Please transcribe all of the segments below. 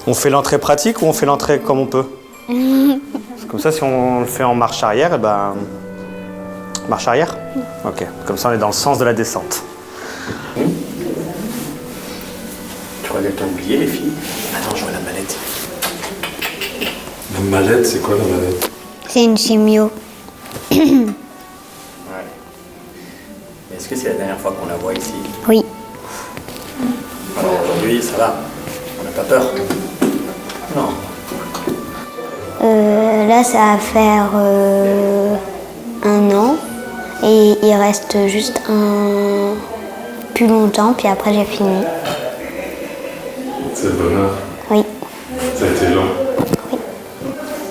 On fait l'entrée pratique ou on fait l'entrée comme on peut? Comme ça, si on le fait en marche arrière, et ben... Marche arrière? Ok, comme ça on est dans le sens de la descente. Tu relèves ton oublié, les filles? Attends, je vois la mallette. La mallette, c'est quoi la mallette? C'est une chimio. Ouais. Est-ce que c'est la dernière fois qu'on la voit ici? Oui. Alors aujourd'hui, ça va. On n'a pas peur. Non. Là, ça va faire 1 an. Et il reste juste plus longtemps, puis après j'ai fini. C'est le bonheur. Oui. Ça a été long. Oui.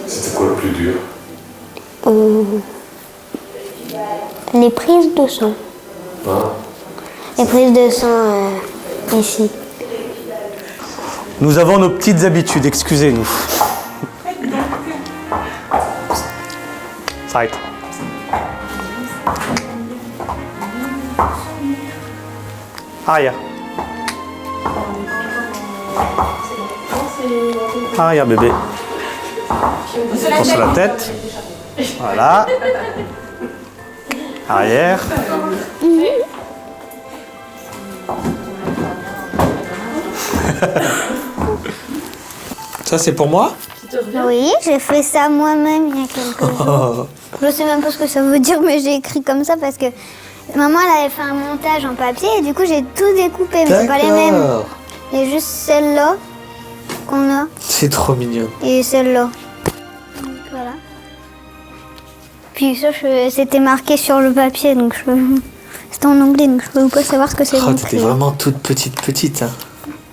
C'était quoi le plus dur? Les prises de sang. Ah. Les prises de sang ici. Nous avons nos petites habitudes, excusez-nous. Side. Arrière. Arrière, bébé. On sur la tête. Voilà. Arrière. Ça, c'est pour moi? Oui, j'ai fait ça moi-même il y a quelques jours. Je sais même pas ce que ça veut dire, mais j'ai écrit comme ça parce que maman elle avait fait un montage en papier et du coup j'ai tout découpé, mais c'est pas les mêmes. Il y a juste celle-là qu'on a C'est trop mignon. et celle-là. Donc, voilà. Puis ça, c'était marqué sur le papier, donc c'était en anglais, donc je peux pas savoir ce que c'est. Oh, t'étais vraiment toute petite, hein.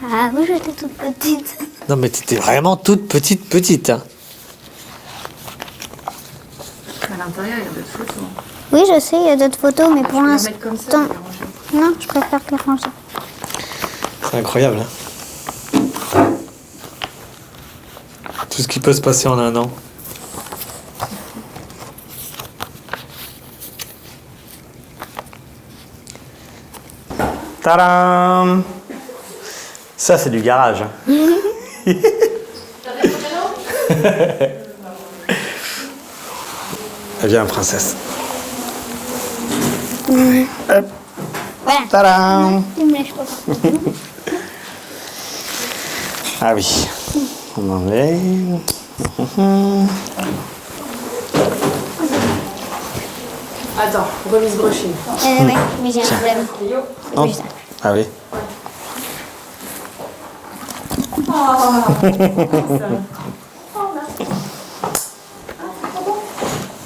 Ah oui, j'étais toute petite. Non, mais t'étais vraiment toute petite, hein. À l'intérieur, il y a d'autres photos. Oui, je sais, il y a d'autres photos, mais pour Tu peux les l'instant... mettre comme ça, les ranger. Non, je préfère les ranger. C'est incroyable, hein. Tout ce qui peut se passer en 1 an. Tadam! Ça, c'est du garage. Hein. Viens, princesse. Hop. Voilà. Tadam! Tu me lâches pas. Ah oui. On enlève. Attends, remise brushing. Ouais, mais j'ai un problème. Oh. Juste ça. Ah oui.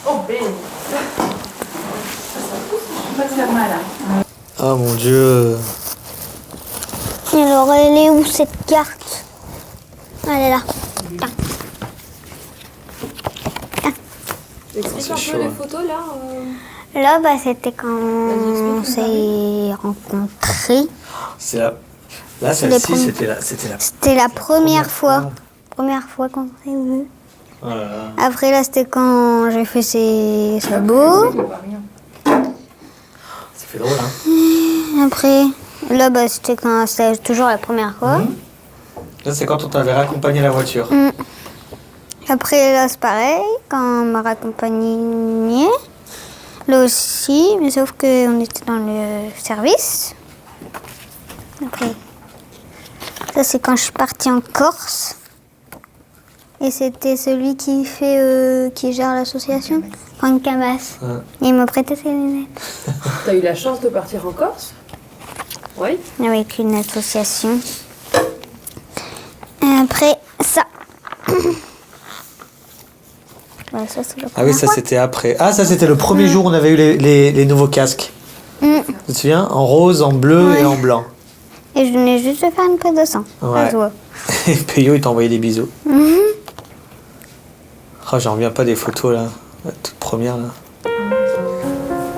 Oh, belle. On va te faire mal. Hein. Oh mon Dieu. Alors, elle est où cette carte? Elle est là. Tiens. Explique un peu les photos là. Là, bah, c'était quand on s'est rencontrés. C'est là. Là, Les celle-ci, premiers- c'était la. C'était la première fois. Première fois qu'on s'est vus. Oh là là. Après, là, c'était quand j'ai fait ses sabots. Ça fait drôle, hein. Après, là, bah, c'était quand c'était toujours la première fois. Là, c'est quand on t'avait raccompagné la voiture. Après, là, c'est pareil, quand on m'a raccompagné. Là aussi, mais sauf qu'on était dans le service. Après, ça, c'est quand je suis partie en Corse. Et c'était celui qui fait, qui gère l'association, Franck Camas. Ouais. Et il m'a prêté ses lunettes. T'as eu la chance de partir en Corse? Oui. Avec une association. Et après, ça. Ouais, ça, c'est la Ah oui, première ça fois. c'était après. Ah, ça c'était le premier jour où on avait eu les nouveaux casques. Mm. Tu te souviens? En rose, en bleu Ouais. et en blanc. Et je venais juste de faire une prise de sang. Ouais. Ça se voit. Et Peyo, il t'a envoyé des bisous. Oh, j'en reviens pas des photos là. La toute première là.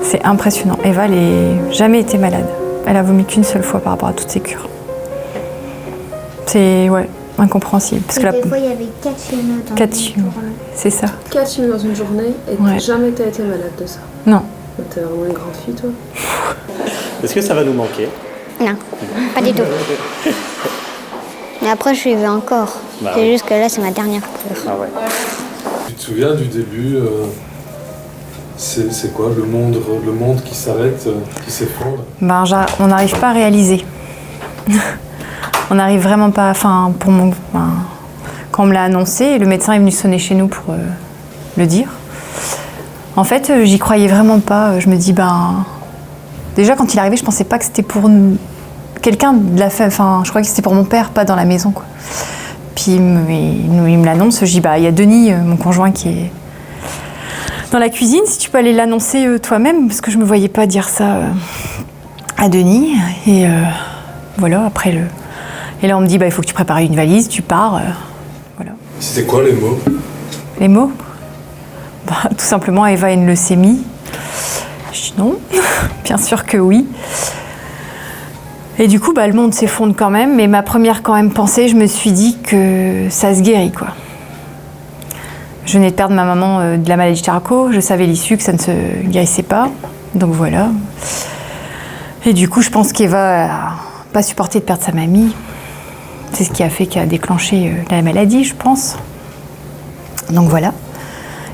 C'est impressionnant. Eva, elle n'a jamais été malade. Elle a vomi qu'une seule fois par rapport à toutes ses cures. C'est incompréhensible. Parce Et que la... des fois, il y avait 4 chimios dans 4 une chimios. journée. C'est ça. 4 chimios dans une journée et Ouais. jamais t'as été malade de ça. Non. T'es vraiment une grande fille, toi. Est-ce que ça va nous manquer? Non, pas du tout. Mais après, je suivais encore. Bah c'est oui. juste que là, c'est ma dernière peur. Ah ouais. Tu te souviens du début c'est quoi le monde qui s'arrête, qui s'effondre? Ben, on n'arrive pas à réaliser. On n'arrive vraiment pas. Enfin, quand on me l'a annoncé, le médecin est venu sonner chez nous pour le dire. En fait, j'y croyais vraiment pas. Je me dis, déjà quand il est arrivé, je pensais pas que c'était pour quelqu'un de la famille. Enfin, je croyais que c'était pour mon père, pas dans la maison, quoi. Puis il me l'annonce. Je dis, il y a Denis, mon conjoint, qui est dans la cuisine. Si tu peux aller l'annoncer toi-même, parce que je me voyais pas dire ça à Denis. Et voilà. Après Et là, on me dit, il faut que tu prépares une valise, tu pars. Voilà. C'était quoi les mots? Les mots? Tout simplement, Eva a une leucémie. Je dis non, bien sûr que oui. Et du coup, le monde s'effondre quand même. Mais ma première pensée, je me suis dit que ça se guérit, quoi. Je venais de perdre ma maman de la maladie de Charcot. Je savais l'issue, que ça ne se guérissait pas. Donc voilà. Et du coup, je pense qu'Eva n'a pas supporté de perdre sa mamie. C'est ce qui a déclenché la maladie, je pense. Donc voilà.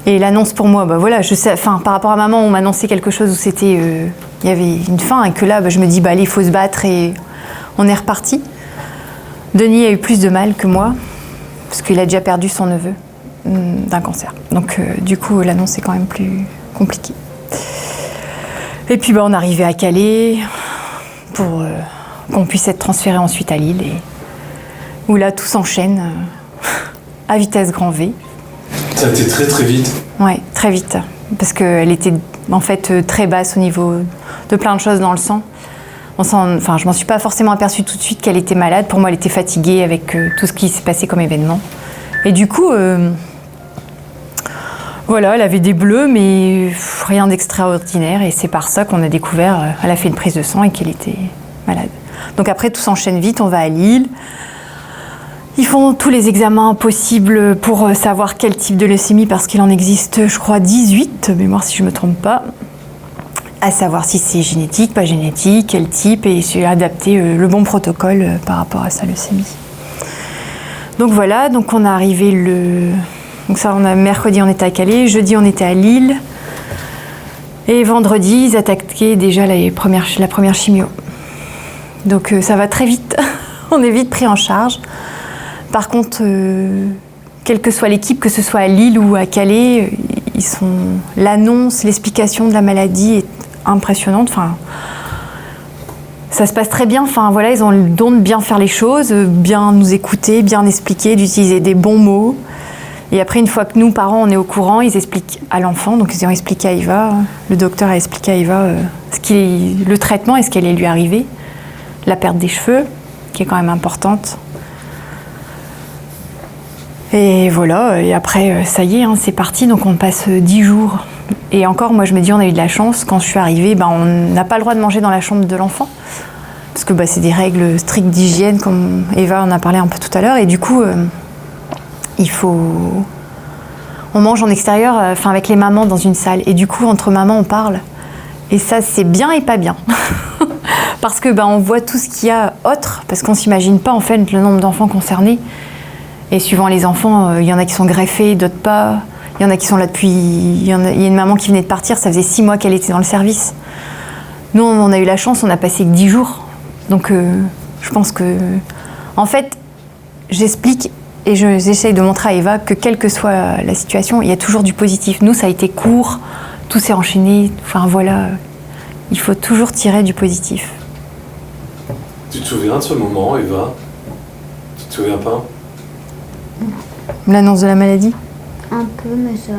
Et l'annonce pour moi, je sais, par rapport à maman, on m'annonçait quelque chose où c'était, il y avait une fin, et que là, je me dis, allez, il faut se battre, et on est reparti. Denis a eu plus de mal que moi, parce qu'il a déjà perdu son neveu d'un cancer. Donc du coup, l'annonce est quand même plus compliquée. Et puis on arrivait à Calais pour qu'on puisse être transféré ensuite à Lille, où là tout s'enchaîne à vitesse grand V. Ça a été très très vite. Ouais, très vite, parce qu'elle était en fait très basse au niveau de plein de choses dans le sang. Je m'en suis pas forcément aperçue tout de suite qu'elle était malade. Pour moi, elle était fatiguée avec tout ce qui s'est passé comme événement. Et du coup, elle avait des bleus, mais rien d'extraordinaire. Et c'est par ça qu'on a découvert, elle a fait une prise de sang et qu'elle était malade. Donc après, tout s'enchaîne vite, on va à Lille. Ils font tous les examens possibles pour savoir quel type de leucémie, parce qu'il en existe, je crois, 18, mémoire si je ne me trompe pas. À savoir si c'est génétique, pas génétique, quel type, et adapter le bon protocole par rapport à sa leucémie. Donc voilà, donc on est arrivé mercredi on était à Calais, jeudi on était à Lille, et vendredi ils attaquaient déjà la première chimio. Donc ça va très vite, on est vite pris en charge. Par contre, quelle que soit l'équipe, que ce soit à Lille ou à Calais, l'annonce, l'explication de la maladie est impressionnante. Ça se passe très bien. Ils ont le don de bien faire les choses, bien nous écouter, bien expliquer, d'utiliser des bons mots. Et après, une fois que nous, parents, on est au courant, ils expliquent à l'enfant. Donc, ils ont expliqué à Eva, le docteur a expliqué à Eva le traitement et ce qui allait lui arriver. La perte des cheveux, qui est quand même importante. Et voilà, et après, ça y est, c'est parti, donc on passe 10 jours. Et encore, moi, je me dis, on a eu de la chance. Quand je suis arrivée, on n'a pas le droit de manger dans la chambre de l'enfant. Parce que c'est des règles strictes d'hygiène, comme Eva en a parlé un peu tout à l'heure. Et du coup, on mange en extérieur, avec les mamans dans une salle. Et du coup, entre mamans, on parle. Et ça, c'est bien et pas bien. Parce que on voit tout ce qu'il y a autre, parce qu'on ne s'imagine pas, en fait, le nombre d'enfants concernés. Et suivant les enfants, il y en a qui sont greffés, d'autres pas. Il y en a qui sont là depuis... Il y a une maman qui venait de partir, ça faisait 6 mois qu'elle était dans le service. Nous, on a eu la chance, on a passé que 10 jours. Donc, je pense que... En fait, j'explique et j'essaye de montrer à Eva que quelle que soit la situation, il y a toujours du positif. Nous, ça a été court, tout s'est enchaîné. Voilà, il faut toujours tirer du positif. Tu te souviens de ce moment, Eva? Tu te souviens pas? L'annonce de la maladie? Un peu, mais ça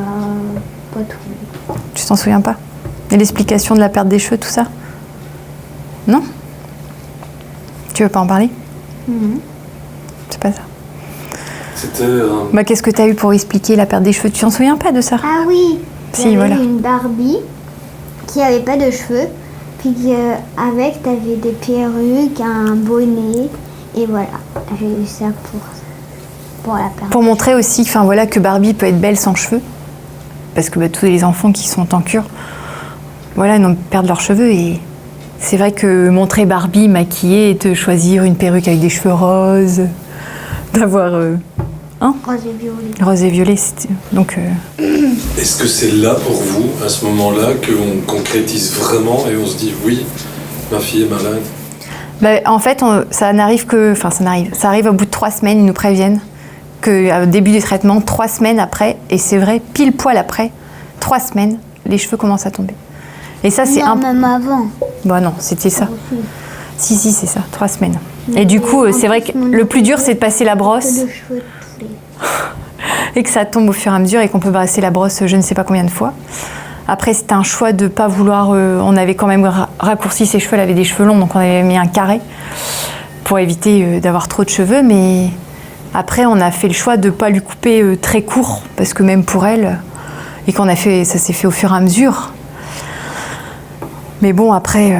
pas tout. Tu t'en souviens pas? Et l'explication de la perte des cheveux, tout ça? Non? Tu veux pas en parler? C'est pas ça. C'était... Qu'est-ce que t'as eu pour expliquer la perte des cheveux? Tu t'en souviens pas de ça? Ah oui, Si, il y avait voilà. une Barbie qui avait pas de cheveux, puis avec t'avais des perruques, un bonnet, et voilà. J'ai eu ça pour la perte. Pour montrer aussi que Barbie peut être belle sans cheveux. Parce que tous les enfants qui sont en cure, ils perdent leurs cheveux. Et c'est vrai que montrer Barbie maquillée et de choisir une perruque avec des cheveux roses, d'avoir Rose et violet. Rose et violet, c'était... Donc, Est-ce que c'est là pour vous, à ce moment-là, qu'on concrétise vraiment et on se dit oui, ma fille est malade? en fait, ça arrive au bout de 3 semaines, ils nous préviennent qu'au début du traitement, 3 semaines après, et c'est vrai, pile poil après, 3 semaines, les cheveux commencent à tomber. Et ça, c'est Non, même avant. Bah non, c'était ça. Si, c'est ça, 3 semaines. Et du coup, c'est vrai que le plus dur, c'est de passer la brosse Le cheveu tous les... et que ça tombe au fur et à mesure et qu'on peut passer la brosse je ne sais pas combien de fois. Après, c'était un choix de ne pas vouloir... on avait quand même raccourci ses cheveux, elle avait des cheveux longs, donc on avait mis un carré pour éviter d'avoir trop de cheveux. Mais après, on a fait le choix de ne pas lui couper très court, parce que même pour elle, et ça s'est fait au fur et à mesure. Mais bon, après,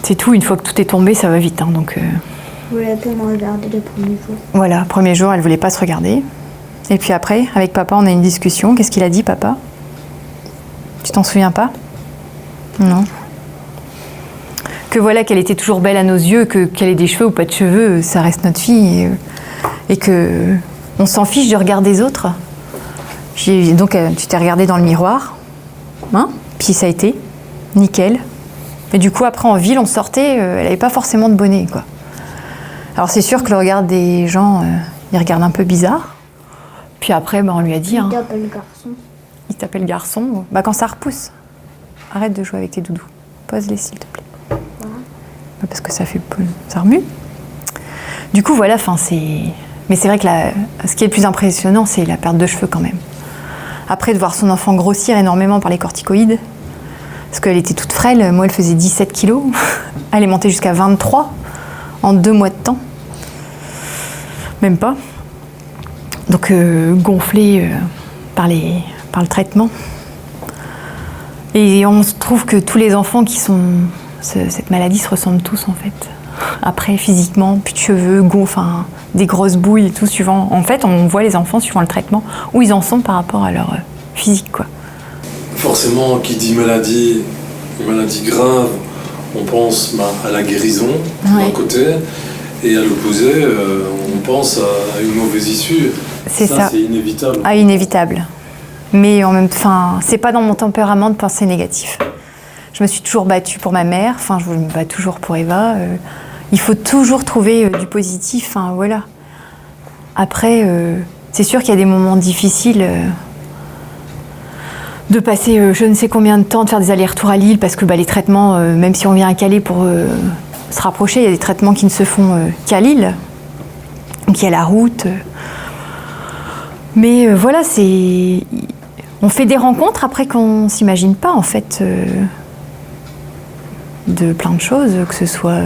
c'est tout. Une fois que tout est tombé, ça va vite. Hein, donc, Je voulais pas me regarder les premiers jours. voilà, premier jour, elle voulait pas se regarder. Et puis après, avec papa, on a une discussion. Qu'est-ce qu'il a dit, papa? Tu t'en souviens pas? Non. Que voilà, qu'elle était toujours belle à nos yeux, qu'elle ait des cheveux ou pas de cheveux, ça reste notre fille. Et que on s'en fiche du regard des autres. Donc, tu t'es regardée dans le miroir. Hein? Puis ça a été nickel. Et du coup, après, en ville, on sortait, elle n'avait pas forcément de bonnet, quoi. Alors, c'est sûr que le regard des gens, ils regardent un peu bizarre. Puis après, on lui a dit... Il t'appelle garçon. Il t'appelle garçon. Quand ça repousse, arrête de jouer avec tes doudous. Pose-les, s'il te plaît. Parce que ça fait... Ça remue. Du coup, voilà, c'est... Mais c'est vrai que ce qui est le plus impressionnant, c'est la perte de cheveux, quand même. Après, de voir son enfant grossir énormément par les corticoïdes, parce qu'elle était toute frêle, moi elle faisait 17 kilos, elle est montée jusqu'à 23 en 2 mois de temps, même pas. Donc gonflée par le traitement. Et on se trouve que tous les enfants qui sont... Cette maladie se ressemblent tous en fait. Après, physiquement, plus de cheveux, enfin, des grosses bouilles et tout, suivant... En fait, on voit les enfants suivant le traitement, où ils en sont par rapport à leur physique, quoi. Forcément, qui dit maladie grave, on pense à la guérison d'un côté, et à l'opposé, on pense à une mauvaise issue. C'est ça. C'est inévitable. Ah, inévitable. Mais en même temps, c'est pas dans mon tempérament de penser négatif. Je me suis toujours battue pour ma mère, je me bats toujours pour Eva. Il faut toujours trouver du positif, voilà. Après, c'est sûr qu'il y a des moments difficiles... de passer je ne sais combien de temps, de faire des allers-retours à Lille, parce que les traitements, même si on vient à Calais pour se rapprocher, il y a des traitements qui ne se font qu'à Lille. Donc il y a la route. Mais voilà, on fait des rencontres après qu'on ne s'imagine pas, en fait, de plein de choses, que ce soit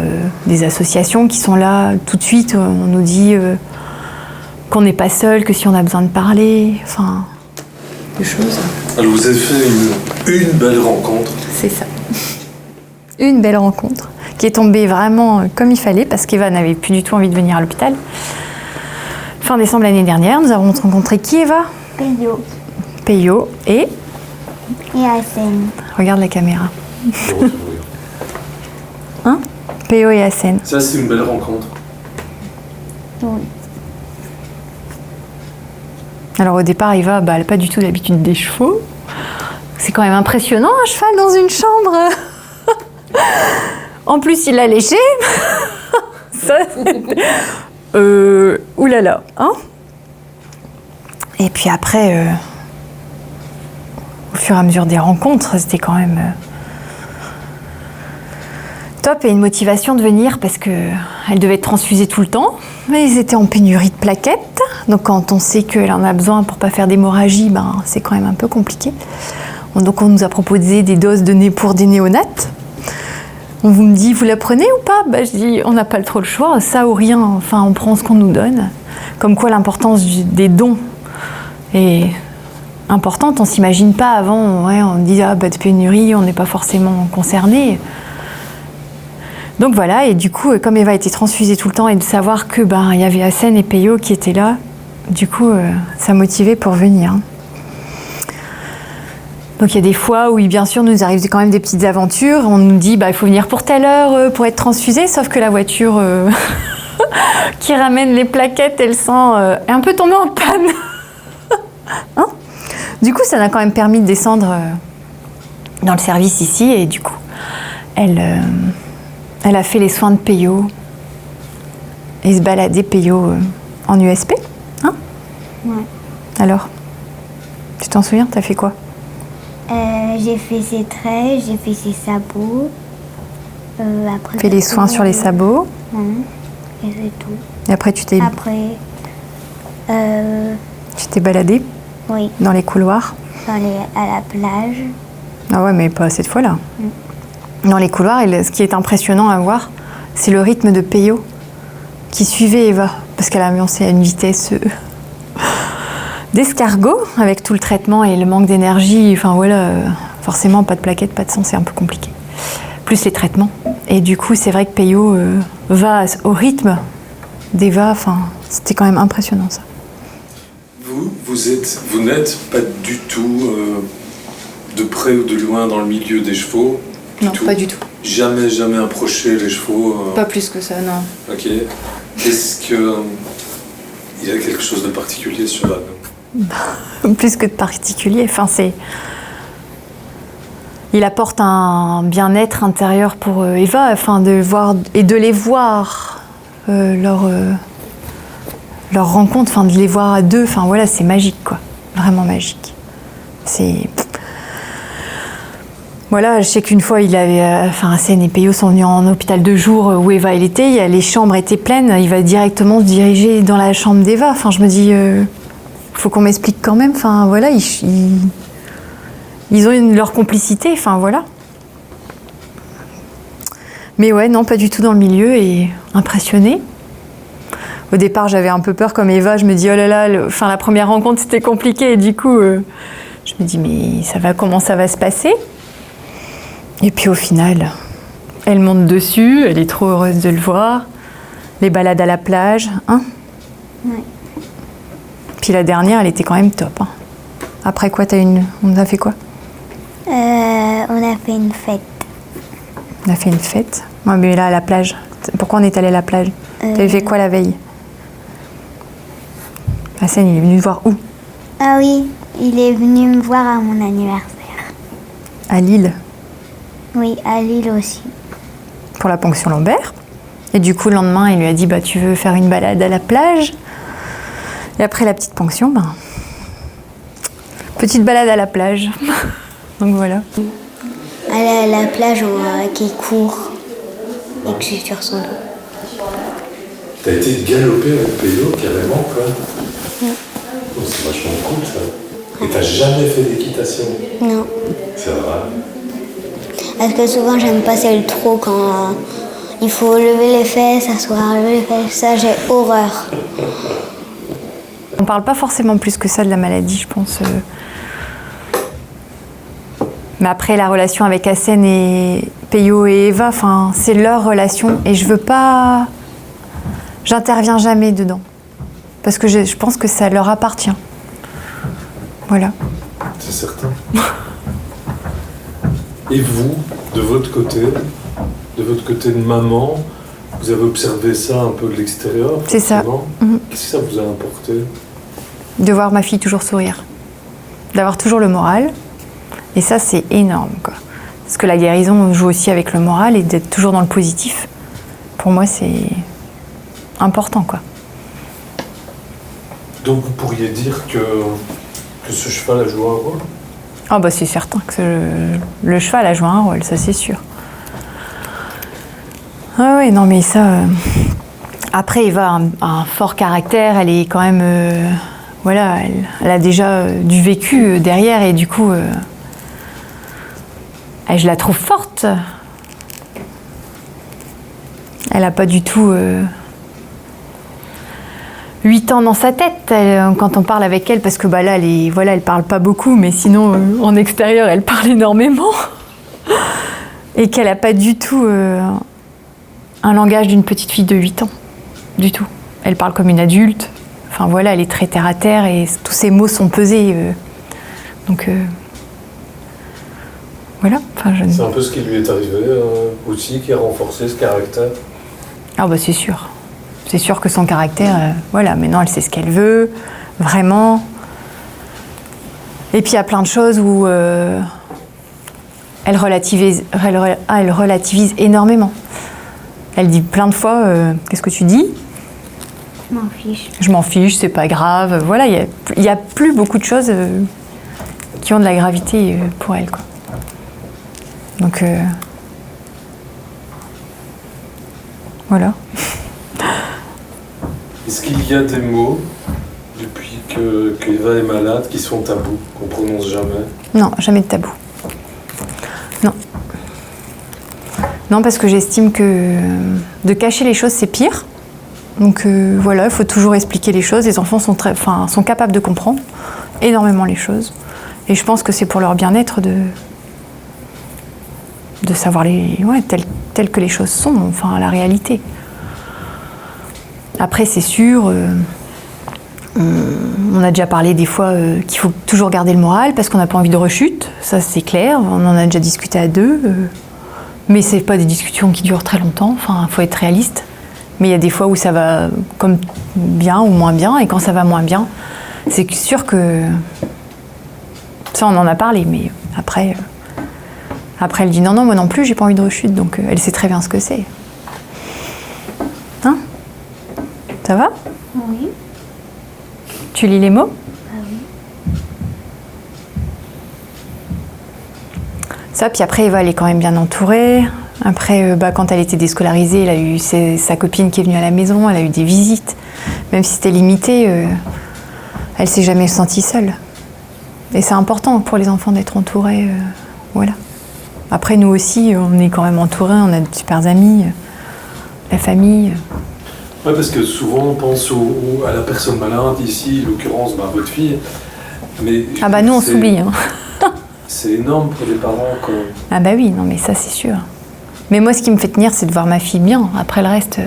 des associations qui sont là tout de suite, on nous dit qu'on n'est pas seul, que si on a besoin de parler, des choses. Alors vous avez fait une belle rencontre. C'est ça. Une belle rencontre qui est tombée vraiment comme il fallait, parce qu'Eva n'avait plus du tout envie de venir à l'hôpital. Fin décembre l'année dernière, nous avons rencontré qui, Eva? Peyo. Peyo et Hassen. Regarde la caméra. Hein? Peyo et Hassen. Ça, c'est une belle rencontre. Oui. Alors au départ, Eva, elle n'a pas du tout l'habitude des chevaux. C'est quand même impressionnant, un cheval dans une chambre. En plus, il l'a léché. Ça, oulala, hein? Et puis après, au fur et à mesure des rencontres, c'était quand même top et une motivation de venir, parce qu'elle devait être transfusée tout le temps. Mais ils étaient en pénurie de plaquettes. Donc quand on sait qu'elle en a besoin pour ne pas faire d'hémorragie, c'est quand même un peu compliqué. Donc on nous a proposé des doses pour des néonates. On vous me dit, vous la prenez ou pas? Je dis, on n'a pas trop le choix, ça ou rien. On prend ce qu'on nous donne. Comme quoi l'importance des dons est importante. On ne s'imagine pas avant, on dit, de pénurie, on n'est pas forcément concerné. Donc voilà, et du coup, comme Eva était transfusée tout le temps, et de savoir que il y avait Hassen et Peyo qui étaient là, du coup, ça motivait pour venir. Donc il y a des fois où, bien sûr, nous arrivent quand même des petites aventures. On nous dit, il faut venir pour telle heure pour être transfusé, sauf que la voiture qui ramène les plaquettes, elle sent un peu tombée en panne. Hein? Du coup, ça m'a quand même permis de descendre dans le service ici et du coup, elle a fait les soins de Peyo et se balader Peyo en USP. Hein? Ouais. Alors, tu t'en souviens, t'as fait quoi? J'ai fait ses traits, j'ai fait ses sabots. Après, Fait les soins sur les sabots. Et c'est tout. Et après, tu t'es baladé oui, dans les couloirs. à la plage. Ah ouais, mais pas cette fois-là. Dans les couloirs, et ce qui est impressionnant à voir, c'est le rythme de Peyo qui suivait Eva, parce qu'elle a avancé à une vitesse d'escargot, avec tout le traitement et le manque d'énergie. Enfin voilà, forcément, pas de plaquettes, pas de sang, c'est un peu compliqué. Plus les traitements. Et du coup, c'est vrai que Peyo va au rythme d'Eva. Enfin, c'était quand même impressionnant, ça. Vous n'êtes pas du tout de près ou de loin dans le milieu des chevaux? Non, pas du tout. Jamais approché les chevaux? Pas plus que ça, non. Ok. Est-ce que il y a quelque chose de particulier sur la... Plus que de particulier. Enfin, il apporte un bien-être intérieur pour Eva, enfin, de voir et de les voir leur rencontre, enfin, de les voir à deux, enfin voilà, c'est magique, quoi. Vraiment magique. Voilà, je sais qu'une fois, Hassen et Peyo sont venus en hôpital de jour où Eva elle était, les chambres étaient pleines, il va directement se diriger dans la chambre d'Eva. Enfin, je me dis, faut qu'on m'explique quand même, enfin voilà, ils ont leur complicité, enfin voilà. Mais ouais, non, pas du tout dans le milieu et impressionnée. Au départ, j'avais un peu peur comme Eva, je me dis, oh là là, la première rencontre c'était compliqué et du coup, je me dis, mais comment ça va se passer? Et puis au final, elle monte dessus, elle est trop heureuse de le voir. Les balades à la plage, hein? Ouais. Puis la dernière, elle était quand même top. Hein. Après quoi, on a fait quoi? On a fait une fête. On a fait une fête. Ouais, mais là, à la plage. Pourquoi on est allé à la plage? T'avais fait quoi la veille? Hassen, il est venu te voir où? Ah oui, il est venu me voir à mon anniversaire. À Lille. Oui, à Lille aussi. Pour la ponction lombaire. Et du coup, le lendemain, il lui a dit, bah, tu veux faire une balade à la plage? Et après la petite ponction, petite balade à la plage. Donc voilà. Aller à la plage, on voit qu'il court et que je suis sur son dos. T'as été galoper avec Peyo carrément, quoi? Oh, c'est vachement cool, ça. Et t'as jamais fait d'équitation? Non. C'est vrai. Parce que souvent, j'aime passer le trot quand il faut lever les fesses, s'asseoir, lever les fesses. Ça, j'ai horreur. On parle pas forcément plus que ça de la maladie, je pense. Mais après, la relation avec Hassen et Peyo et Eva, c'est leur relation. Et je veux pas... J'interviens jamais dedans. Parce que je pense que ça leur appartient. Voilà. C'est certain. Et vous, de votre côté de maman, vous avez observé ça un peu de l'extérieur? C'est ça. Qu'est-ce que ça vous a apporté? De voir ma fille toujours sourire. D'avoir toujours le moral. Et ça, c'est énorme, quoi. Parce que la guérison joue aussi avec le moral et d'être toujours dans le positif. Pour moi, c'est important, quoi. Donc vous pourriez dire que ce cheval a joué un rôle? Ah bah c'est certain que le cheval a joué un rôle, ça c'est sûr. Ah ouais, non mais ça... Après, Eva a un fort caractère, elle est quand même... voilà, elle a déjà du vécu derrière et du coup... je la trouve forte. Elle n'a pas du tout 8 ans dans sa tête quand on parle avec elle, parce que là, elle parle pas beaucoup, mais sinon, en extérieur, elle parle énormément. Et qu'elle n'a pas du tout un langage d'une petite fille de 8 ans. Du tout. Elle parle comme une adulte. Enfin voilà, elle est très terre à terre et tous ses mots sont pesés. Donc... voilà. C'est un peu ce qui lui est arrivé aussi, qui a renforcé ce caractère. Ah bah c'est sûr. c'est sûr que son caractère, voilà, maintenant elle sait ce qu'elle veut, vraiment. Et puis il y a plein de choses où elle relativise énormément. Elle dit plein de fois, qu'est-ce que tu dis ? Je m'en fiche. Je m'en fiche, c'est pas grave. Voilà, il y a plus beaucoup de choses qui ont de la gravité pour elle, quoi. Donc, voilà. Est-ce qu'il y a des mots, depuis qu'Eva est malade, qui sont tabous, qu'on prononce jamais? Non, jamais de tabou. Non. Non, parce que j'estime que de cacher les choses, c'est pire. Donc voilà, il faut toujours expliquer les choses. Les enfants sont capables de comprendre énormément les choses. Et je pense que c'est pour leur bien-être de savoir telles que les choses sont, enfin la réalité. Après, c'est sûr, on a déjà parlé des fois qu'il faut toujours garder le moral parce qu'on n'a pas envie de rechute. Ça, c'est clair. On en a déjà discuté à deux. Mais c'est pas des discussions qui durent très longtemps. Enfin, il faut être réaliste. Mais il y a des fois où ça va comme bien ou moins bien. Et quand ça va moins bien, c'est sûr que... Ça, on en a parlé. Mais après, elle dit non, moi non plus, j'ai pas envie de rechute. Donc, elle sait très bien ce que c'est. Hein ? Ça va ? Oui. Tu lis les mots ? Ah oui. Ça, puis après, Eva, elle est quand même bien entourée. Après, quand elle était déscolarisée, elle a eu sa copine qui est venue à la maison, elle a eu des visites. Même si c'était limité, elle s'est jamais sentie seule. Et c'est important pour les enfants d'être entourés. Voilà. Après, nous aussi, on est quand même entourés, on a de super amis, la famille. Oui, parce que souvent on pense à la personne malade, ici, en l'occurrence, votre fille. Mais nous, on s'oublie. Hein. C'est énorme pour les parents quand même. Ah bah oui, non mais ça c'est sûr. Mais moi ce qui me fait tenir c'est de voir ma fille bien. Après le reste,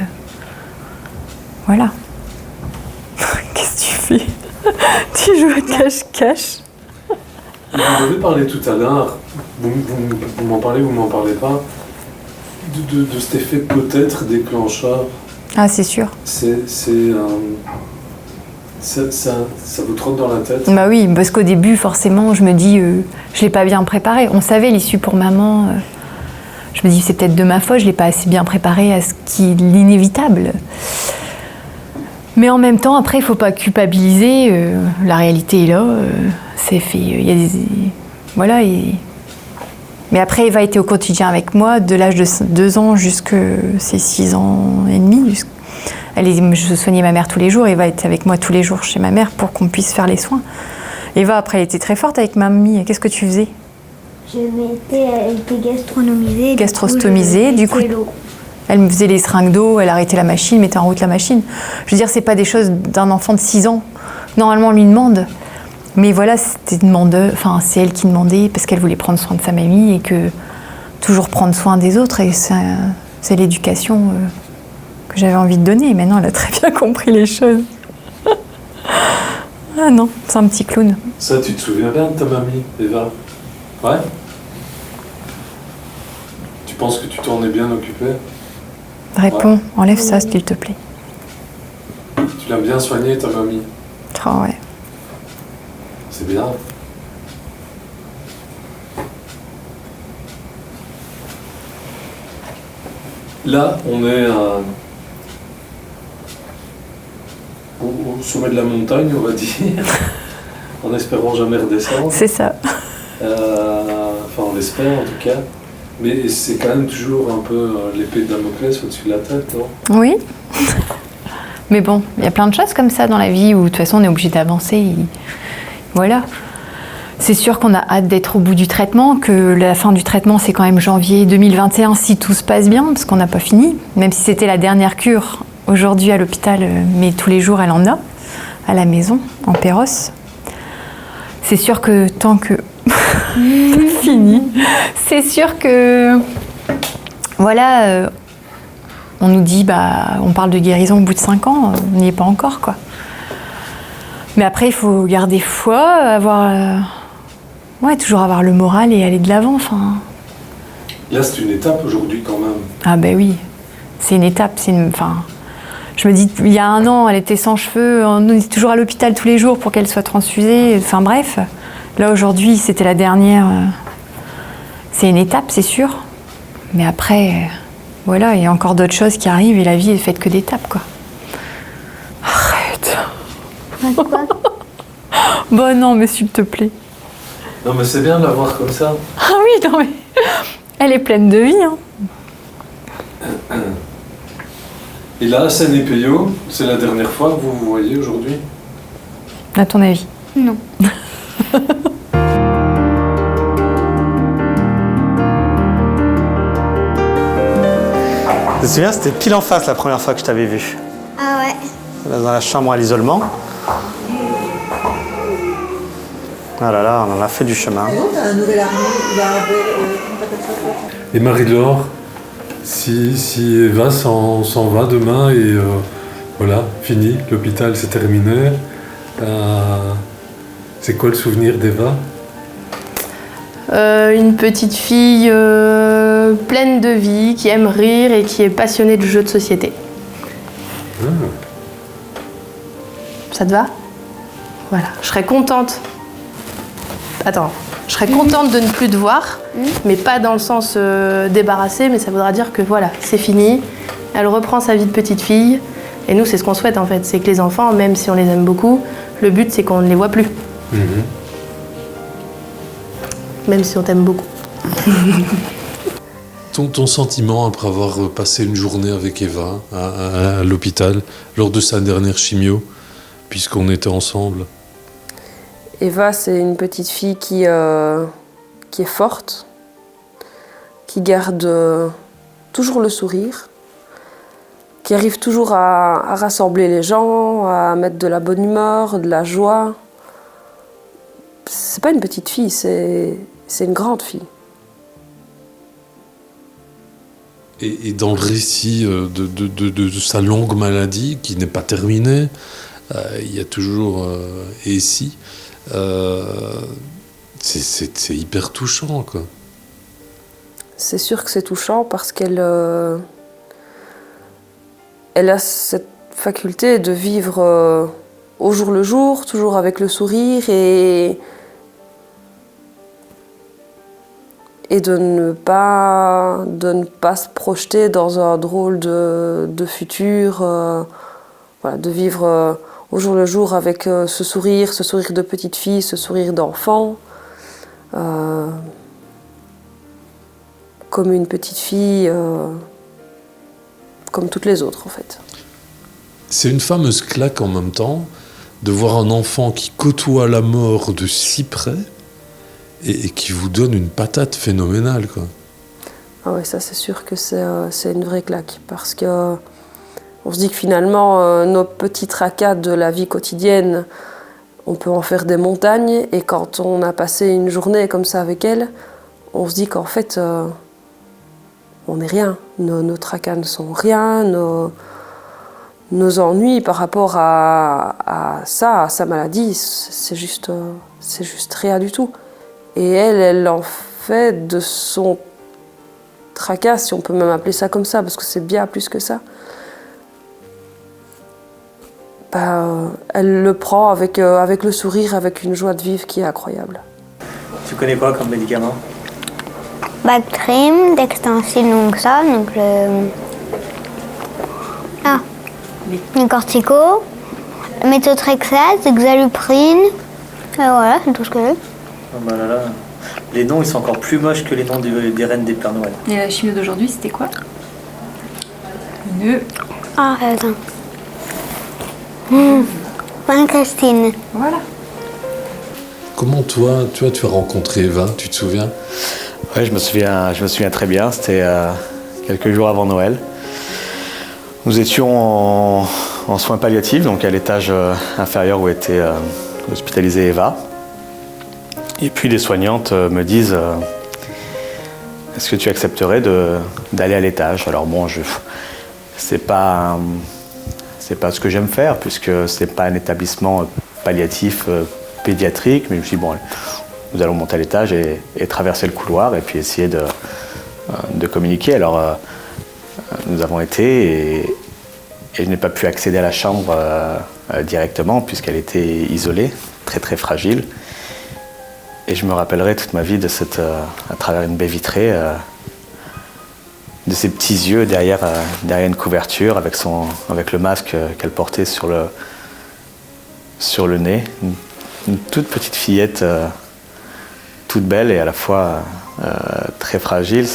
voilà. Qu'est-ce que tu fais? Tu joues à cache-cache. Vous avez parlé tout à l'heure, vous m'en parlez, vous m'en parlez pas, de cet effet peut-être déclencheur. Ah c'est sûr. Ça vous trotte dans la tête? Bah oui, parce qu'au début, forcément, je me dis, je l'ai pas bien préparé. On savait l'issue pour maman. Je me dis, c'est peut-être de ma faute, je l'ai pas assez bien préparé à ce qui est l'inévitable. Mais en même temps, après, il faut pas culpabiliser. La réalité est là. C'est fait. Il y a des... Voilà. Mais après, Eva était au quotidien avec moi de l'âge de 2 ans jusqu'à ses 6 ans et demi. Je soignais ma mère tous les jours. Eva était avec moi tous les jours chez ma mère pour qu'on puisse faire les soins. Eva, après, elle était très forte avec mamie. Qu'est-ce que tu faisais? Elle était gastronomisée. Gastrostomisée, du coup. Elle me faisait les seringues d'eau, elle arrêtait la machine, mettait en route la machine. Je veux dire, c'est pas des choses d'un enfant de 6 ans. Normalement, on lui demande. Mais voilà, c'est elle qui demandait parce qu'elle voulait prendre soin de sa mamie et que toujours prendre soin des autres. Et c'est l'éducation que j'avais envie de donner. Et maintenant, elle a très bien compris les choses. Ah non, c'est un petit clown. Ça, tu te souviens bien de ta mamie, Eva? Ouais? Tu penses que tu t'en es bien occupée? Réponds, enlève ça s'il te plaît. Tu l'as bien soignée, ta mamie? Oh ouais. C'est bien. Là, on est au sommet de la montagne, on va dire, en espérant jamais redescendre. C'est ça. Enfin, on l'espère en tout cas. Mais c'est quand même toujours un peu l'épée de Damoclès au-dessus de la tête, non? Oui. Mais bon, il y a plein de choses comme ça dans la vie où de toute façon on est obligé d'avancer. Voilà. C'est sûr qu'on a hâte d'être au bout du traitement, que la fin du traitement c'est quand même janvier 2021 si tout se passe bien, parce qu'on n'a pas fini. Même si c'était la dernière cure aujourd'hui à l'hôpital, mais tous les jours elle en a, à la maison, en Pérosse. C'est sûr que tant que... fini. C'est sûr que... Voilà, on nous dit, on parle de guérison au bout de 5 ans, on n'y est pas encore, quoi. Mais après, il faut garder foi, toujours avoir le moral et aller de l'avant, enfin... Là, c'est une étape aujourd'hui, quand même. Ah ben oui, c'est une étape, Je me dis, il y a 1 an, elle était sans cheveux, on était toujours à l'hôpital tous les jours pour qu'elle soit transfusée. Enfin bref, là aujourd'hui, c'était la dernière. C'est une étape, c'est sûr. Mais après, voilà, il y a encore d'autres choses qui arrivent et la vie est faite que d'étapes, quoi. Arrête. Bon, non, mais s'il te plaît. Non, mais c'est bien de la voir comme ça. Ah oui, non, mais elle est pleine de vie, hein. Et là, Seine-et-Payot, c'est la dernière fois que vous vous voyez aujourd'hui? À ton avis? Non. Je me souviens, c'était pile en face la première fois que je t'avais vu. Ah ouais. Dans la chambre à l'isolement. Ah là là, on en a fait du chemin. T'as un nouvel armée, Et Marie-Laure, si Eva s'en va demain et voilà, fini, l'hôpital c'est terminé, c'est quoi le souvenir d'Eva? Une petite fille pleine de vie, qui aime rire et qui est passionnée de jeux de société. Ça te va? Voilà, je serais contente. Attends, je serais contente de ne plus te voir, mais pas dans le sens débarrassé, mais ça voudra dire que voilà, c'est fini. Elle reprend sa vie de petite fille. Et nous, c'est ce qu'on souhaite en fait, c'est que les enfants, même si on les aime beaucoup, le but c'est qu'on ne les voit plus. Même si on t'aime beaucoup. Ton sentiment après avoir passé une journée avec Eva à l'hôpital, lors de sa dernière chimio, puisqu'on était ensemble? Eva, c'est une petite fille qui est forte, qui garde toujours le sourire, qui arrive toujours à rassembler les gens, à mettre de la bonne humeur, de la joie. C'est pas une petite fille, c'est une grande fille. Et dans le récit de sa longue maladie, qui n'est pas terminée, il y a toujours et si, c'est hyper touchant, quoi. C'est sûr que c'est touchant parce qu'elle elle a cette faculté de vivre au jour le jour, toujours avec le sourire et de ne pas se projeter dans un drôle de futur, voilà, de vivre au jour le jour avec ce sourire de petite fille, ce sourire d'enfant, comme une petite fille, comme toutes les autres en fait. C'est une fameuse claque en même temps de voir un enfant qui côtoie la mort de si près et qui vous donne une patate phénoménale, quoi. Ah ouais, ça c'est sûr que c'est une vraie claque parce que on se dit que finalement nos petits tracas de la vie quotidienne, on peut en faire des montagnes et quand on a passé une journée comme ça avec elle, on se dit qu'en fait on n'est rien, nos tracas ne sont rien, nos ennuis par rapport à ça, à sa maladie, c'est juste rien du tout. Et elle en fait de son tracas, si on peut même appeler ça comme ça, parce que c'est bien plus que ça. Elle le prend avec le sourire, avec une joie de vivre qui est incroyable. Tu connais quoi comme médicament? Bactrim, Dextensil, donc ça, donc les corticos, méthotrexate, Xaluprine, et voilà, c'est tout ce que j'ai. Oh bah là là. Les noms, ils sont encore plus moches que les noms des reines des Pères Noël. Et la chimio d'aujourd'hui, c'était quoi? Ah, attends. Christine. Voilà. Comment toi, tu as rencontré Eva, tu te souviens? Oui, je me souviens très bien. C'était quelques jours avant Noël. Nous étions en soins palliatifs, donc à l'étage inférieur où était hospitalisée Eva. Et puis les soignantes me disent est-ce que tu accepterais d'aller à l'étage? Alors bon, c'est pas ce que j'aime faire puisque c'est pas un établissement palliatif pédiatrique, mais je me suis dit bon, nous allons monter à l'étage et traverser le couloir et puis essayer de communiquer. Alors nous avons été Et je n'ai pas pu accéder à la chambre directement puisqu'elle était isolée, très très fragile. Et je me rappellerai toute ma vie de à travers une baie vitrée, de ses petits yeux derrière une couverture avec le masque qu'elle portait sur le nez. Une toute petite fillette, toute belle et à la fois très fragile.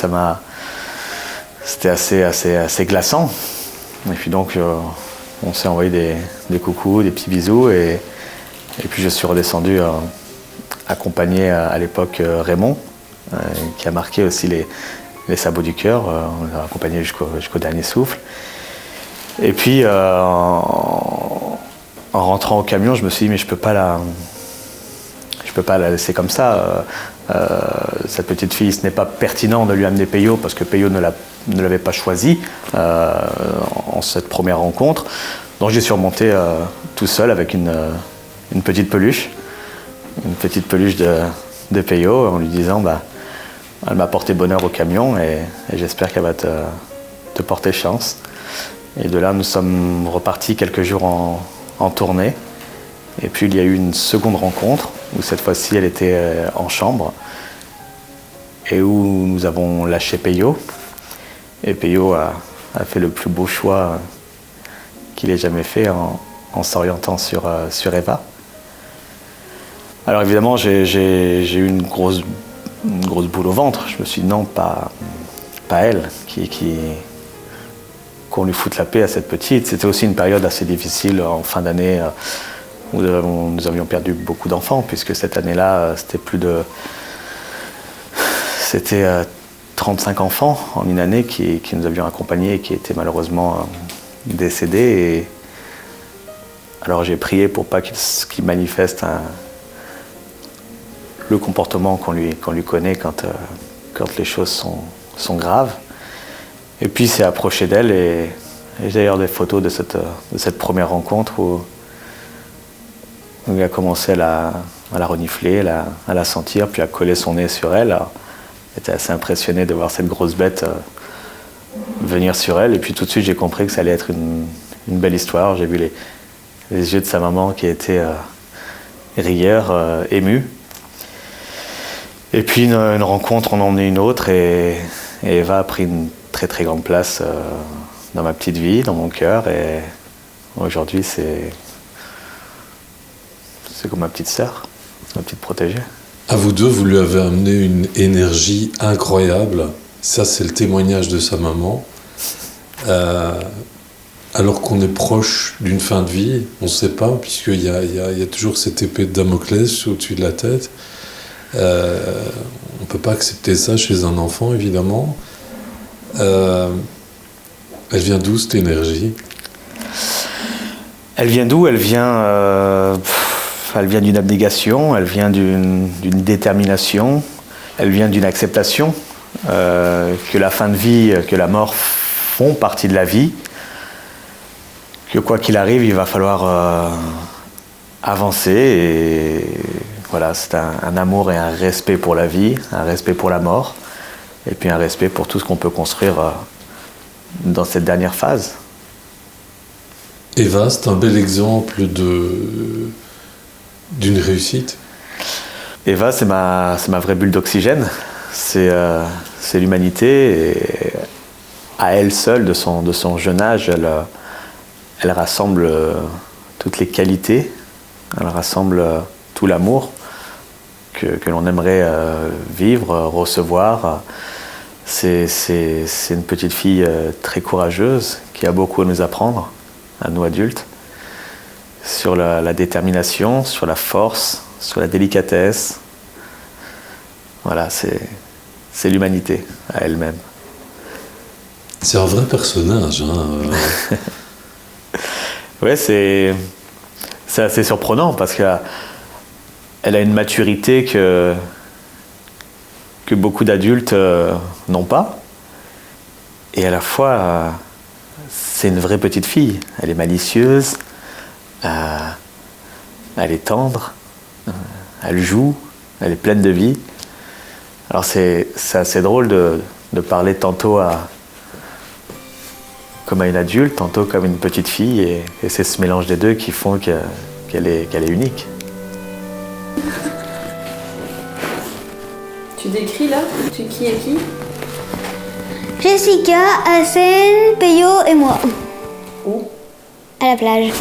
C'était assez glaçant. Et puis donc, on s'est envoyé des coucous, des petits bisous. Et puis je suis redescendu accompagner à l'époque Raymond, qui a marqué aussi les sabots du cœur. On l'a accompagné jusqu'au dernier souffle. Et puis, en rentrant au camion, je me suis dit, mais je peux pas la laisser comme ça. Cette petite fille, ce n'est pas pertinent de lui amener Peyo parce que Peyo ne l'avait pas choisi en cette première rencontre. Donc j'ai surmonté tout seul avec une petite peluche de Peyo en lui disant elle m'a porté bonheur au camion et j'espère qu'elle va te porter chance. Et de là, nous sommes repartis quelques jours en tournée. Et puis il y a eu une seconde rencontre où cette fois-ci elle était en chambre et où nous avons lâché Peyo. Et Peyo a fait le plus beau choix qu'il ait jamais fait en s'orientant sur Eva. Alors évidemment, j'ai eu une grosse boule au ventre. Je me suis dit non, pas elle, qu'on lui foute la paix à cette petite. C'était aussi une période assez difficile en fin d'année où nous avions perdu beaucoup d'enfants, puisque cette année-là, c'était 35 enfants en une année qui nous avions accompagnés et qui étaient malheureusement décédés. Et alors j'ai prié pour pas qu'il manifeste le comportement qu'on lui connaît quand les choses sont graves. Et puis c'est approché d'elle et j'ai d'ailleurs des photos de cette première rencontre où il a commencé à la renifler, à la sentir, puis à coller son nez sur elle. Alors, j'étais assez impressionné de voir cette grosse bête venir sur elle. Et puis tout de suite, j'ai compris que ça allait être une belle histoire. J'ai vu les yeux de sa maman qui étaient rieurs, émus. Et puis une rencontre en a emmené une autre et Eva a pris une très très grande place dans ma petite vie, dans mon cœur. Et aujourd'hui, c'est comme ma petite sœur, ma petite protégée. À vous deux, vous lui avez amené une énergie incroyable. Ça, c'est le témoignage de sa maman. Alors qu'on est proche d'une fin de vie, on ne sait pas, puisqu'il y a toujours cette épée de Damoclès au-dessus de la tête. On ne peut pas accepter ça chez un enfant, évidemment. Elle vient d'où, cette énergie ? Elle vient d'où ? Elle vient d'une abnégation, elle vient d'une détermination, elle vient d'une acceptation que la fin de vie, que la mort font partie de la vie, que quoi qu'il arrive, il va falloir avancer. Et voilà, c'est un amour et un respect pour la vie, un respect pour la mort, et puis un respect pour tout ce qu'on peut construire dans cette dernière phase. Eva, c'est un bel exemple d'une réussite. Eva, c'est ma vraie bulle d'oxygène. C'est l'humanité. Et à elle seule, de son jeune âge, elle rassemble toutes les qualités. Elle rassemble tout l'amour que l'on aimerait vivre, recevoir. C'est une petite fille très courageuse qui a beaucoup à nous apprendre, à nous adultes, sur la détermination, sur la force, sur la délicatesse. Voilà, c'est l'humanité à elle-même. C'est un vrai personnage. Hein. Ouais, c'est assez surprenant parce qu'elle a une maturité que beaucoup d'adultes n'ont pas. Et à la fois, c'est une vraie petite fille. Elle est malicieuse, elle est tendre, elle joue, elle est pleine de vie. Alors c'est assez drôle de parler tantôt comme à une adulte, tantôt comme une petite fille. Et c'est ce mélange des deux qui font qu'elle est unique. Tu décris là qui est qui? Jessica, Hassen, Peyo et moi. Où? À la plage.